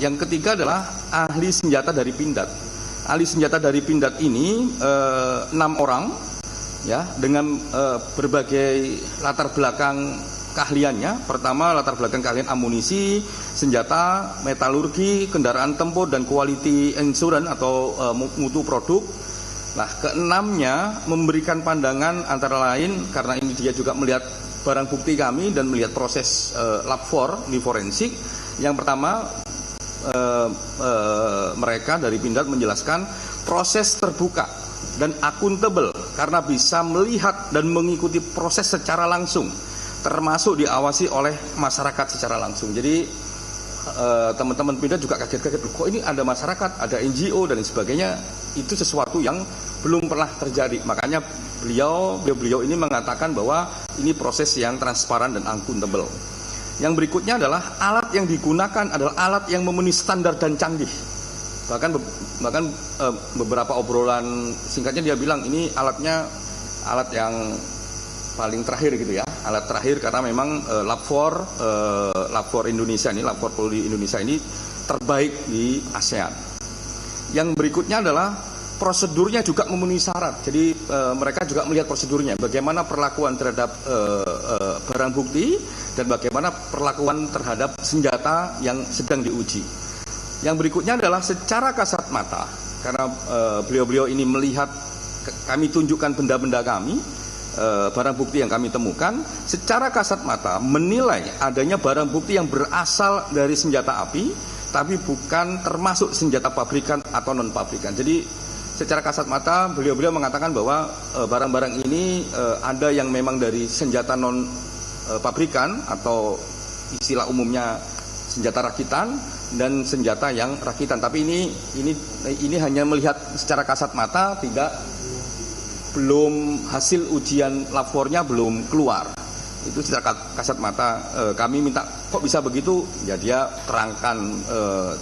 Yang ketiga adalah ahli senjata dari Pindad. Ahli senjata dari Pindad ini 6 orang, ya, dengan berbagai latar belakang keahliannya. Pertama, latar belakang keahlian amunisi, senjata, metalurgi, kendaraan tempur, dan quality insurance atau mutu produk. Nah, keenamnya memberikan pandangan antara lain, karena ini dia juga melihat barang bukti kami dan melihat proses lab 4 di forensik. Yang pertama, mereka dari Pindad menjelaskan proses terbuka dan akuntabel karena bisa melihat dan mengikuti proses secara langsung, termasuk diawasi oleh masyarakat secara langsung. Jadi teman-teman Pindad juga kaget-kaget, kok ini ada masyarakat, ada NGO dan sebagainya. Itu sesuatu yang belum pernah terjadi. Makanya beliau ini mengatakan bahwa ini proses yang transparan dan akuntabel. Yang berikutnya adalah alat yang digunakan adalah alat yang memenuhi standar dan canggih. Bahkan beberapa obrolan singkatnya dia bilang ini alatnya alat yang paling terakhir gitu ya, alat terakhir karena memang lab 4 Indonesia ini, lab 4 Polri Indonesia ini terbaik di ASEAN. Yang berikutnya adalah prosedurnya juga memenuhi syarat. Jadi mereka juga melihat prosedurnya, bagaimana perlakuan terhadap barang bukti dan bagaimana perlakuan terhadap senjata yang sedang diuji. Yang berikutnya adalah secara kasat mata, karena beliau-beliau ini melihat, kami tunjukkan benda-benda kami, barang bukti yang kami temukan, secara kasat mata menilai adanya barang bukti yang berasal dari senjata api, tapi bukan termasuk senjata pabrikan atau non pabrikan. Jadi secara kasat mata beliau-beliau mengatakan bahwa barang-barang ini ada yang memang dari senjata non pabrikan atau istilah umumnya senjata rakitan dan senjata yang rakitan. Tapi ini hanya melihat secara kasat mata, belum hasil ujian lab 4-nya belum keluar. Itu secara kasat mata. Kami minta kok bisa begitu, ya dia terangkan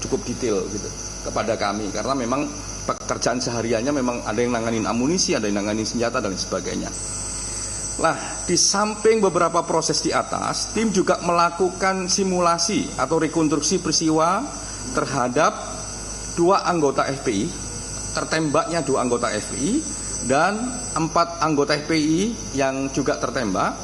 cukup detail gitu kepada kami, karena memang pekerjaan sehariannya memang ada yang nanganin amunisi, ada yang nanganin senjata dan sebagainya. Nah, di samping beberapa proses di atas, tim juga melakukan simulasi atau rekonstruksi peristiwa terhadap 2 anggota FPI, tertembaknya 2 anggota FPI dan 4 anggota FPI yang juga tertembak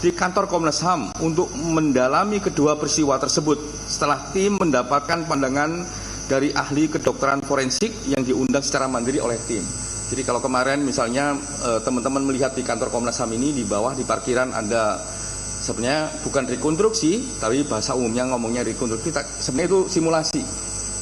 di kantor Komnas HAM untuk mendalami kedua peristiwa tersebut setelah tim mendapatkan pandangan dari ahli kedokteran forensik yang diundang secara mandiri oleh tim. Jadi kalau kemarin misalnya teman-teman melihat di kantor Komnas HAM ini, di bawah di parkiran ada, sebenarnya bukan rekonstruksi, tapi bahasa umumnya ngomongnya rekonstruksi, sebenarnya itu simulasi,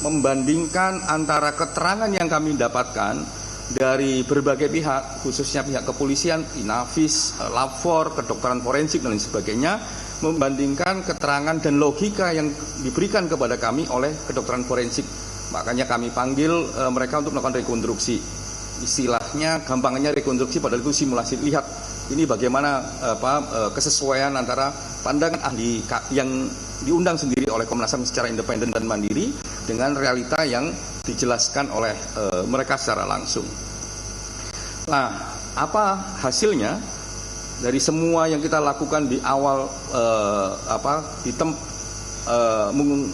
membandingkan antara keterangan yang kami dapatkan dari berbagai pihak, khususnya pihak kepolisian, Inavis, Lab 4, kedokteran forensik dan lain sebagainya, membandingkan keterangan dan logika yang diberikan kepada kami oleh kedokteran forensik. Makanya kami panggil mereka untuk melakukan rekonstruksi. Istilahnya, gampangnya rekonstruksi, padahal itu simulasi. Lihat ini bagaimana kesesuaian antara pandangan ahli yang diundang sendiri oleh Komnas HAM secara independen dan mandiri dengan realita yang dijelaskan oleh mereka secara langsung. Nah, apa hasilnya dari semua yang kita lakukan di awal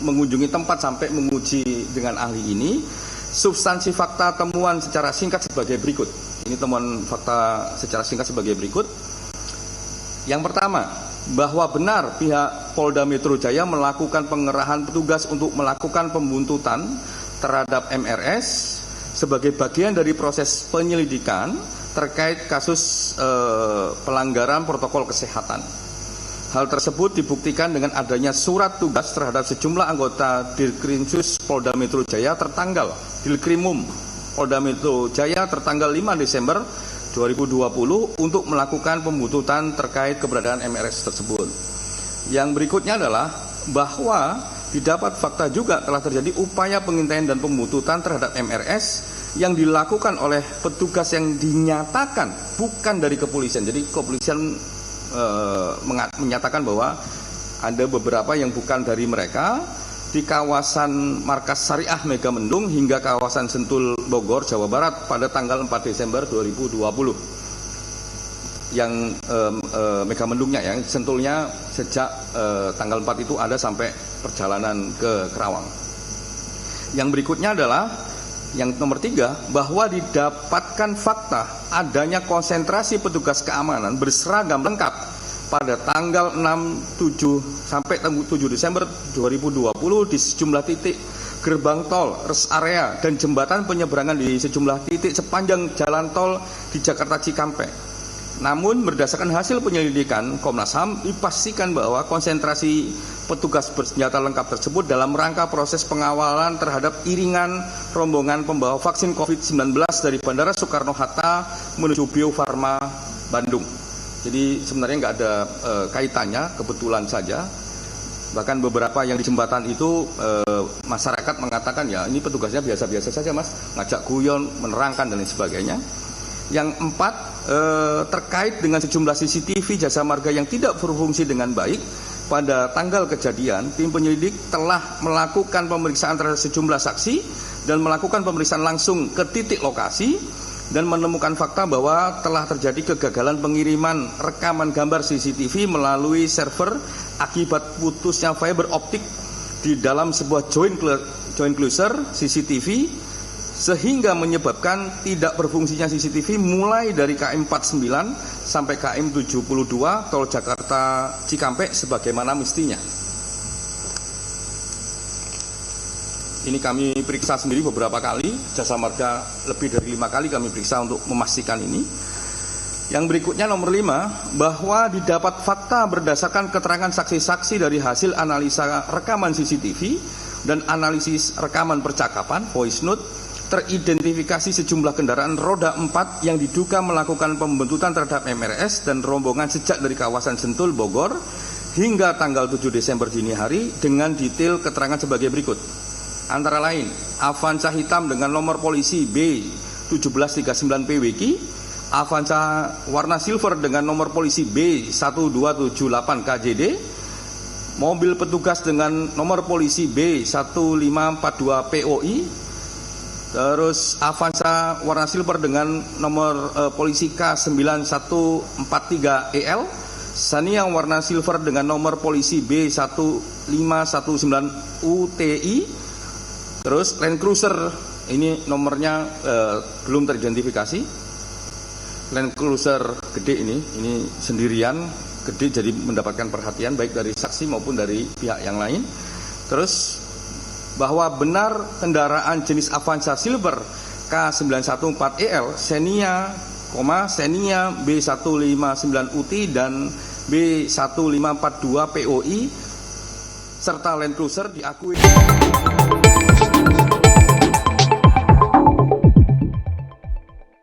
mengunjungi tempat sampai menguji dengan ahli ini? Substansi fakta temuan secara singkat sebagai berikut. Ini temuan fakta secara singkat sebagai berikut. Yang pertama, bahwa benar pihak Polda Metro Jaya melakukan pengerahan petugas untuk melakukan pembuntutan terhadap MRS sebagai bagian dari proses penyelidikan terkait kasus pelanggaran protokol kesehatan. Hal tersebut dibuktikan dengan adanya surat tugas terhadap sejumlah anggota Dirkrimsus Polda Metro Jaya tertanggal Dirkrimum Polda Metro Jaya tertanggal 5 Desember 2020 untuk melakukan pembuntutan terkait keberadaan MRS tersebut. Yang berikutnya adalah bahwa didapat fakta juga telah terjadi upaya pengintaian dan pembuntutan terhadap MRS yang dilakukan oleh petugas yang dinyatakan bukan dari kepolisian. Jadi kepolisian menyatakan bahwa ada beberapa yang bukan dari mereka di kawasan markas Syariah Megamendung hingga kawasan Sentul Bogor, Jawa Barat pada tanggal 4 Desember 2020. Yang Megamendungnya, yang Sentulnya sejak tanggal 4 itu ada sampai perjalanan ke Kerawang. Yang berikutnya adalah yang nomor 3, bahwa didapatkan fakta adanya konsentrasi petugas keamanan berseragam lengkap pada tanggal 6, 7 sampai 7 Desember 2020 di sejumlah titik gerbang tol, rest area, dan jembatan penyeberangan di sejumlah titik sepanjang jalan tol di Jakarta Cikampek. Namun berdasarkan hasil penyelidikan Komnas HAM dipastikan bahwa konsentrasi petugas bersenjata lengkap tersebut dalam rangka proses pengawalan terhadap iringan rombongan pembawa vaksin COVID-19 dari Bandara Soekarno-Hatta menuju Bio Farma Bandung. Jadi sebenarnya nggak ada kaitannya, kebetulan saja. Bahkan beberapa yang di jembatan itu masyarakat mengatakan ya ini petugasnya biasa-biasa saja mas, ngajak guyon, menerangkan dan lain sebagainya. Yang 4, terkait dengan sejumlah CCTV jasa marga yang tidak berfungsi dengan baik. Pada tanggal kejadian, tim penyelidik telah melakukan pemeriksaan terhadap sejumlah saksi dan melakukan pemeriksaan langsung ke titik lokasi dan menemukan fakta bahwa telah terjadi kegagalan pengiriman rekaman gambar CCTV melalui server akibat putusnya fiber optik di dalam sebuah joint closure CCTV, sehingga menyebabkan tidak berfungsinya CCTV mulai dari KM 49 sampai KM 72 tol Jakarta Cikampek sebagaimana mestinya. Ini kami periksa sendiri beberapa kali, jasa marga lebih dari 5 kali kami periksa untuk memastikan ini. Yang berikutnya nomor 5, bahwa didapat fakta berdasarkan keterangan saksi-saksi dari hasil analisa rekaman CCTV dan analisis rekaman percakapan voice note, teridentifikasi sejumlah kendaraan roda 4 yang diduga melakukan pembentutan terhadap MRS dan rombongan sejak dari kawasan Sentul, Bogor hingga tanggal 7 Desember dini hari dengan detail keterangan sebagai berikut. Antara lain, Avanza hitam dengan nomor polisi B1739 PWK, Avanza warna silver dengan nomor polisi B1278 KJD, mobil petugas dengan nomor polisi B1542 POI, terus Avanza warna silver dengan nomor polisi K9143 EL, Xenia warna silver dengan nomor polisi B1519 UTI, terus Land Cruiser ini nomornya belum teridentifikasi. Land Cruiser gede ini sendirian, gede, jadi mendapatkan perhatian baik dari saksi maupun dari pihak yang lain. Terus bahwa benar kendaraan jenis Avanza Silver K914EL Xenia, B159 UT dan B1542 POI serta Land Cruiser diakui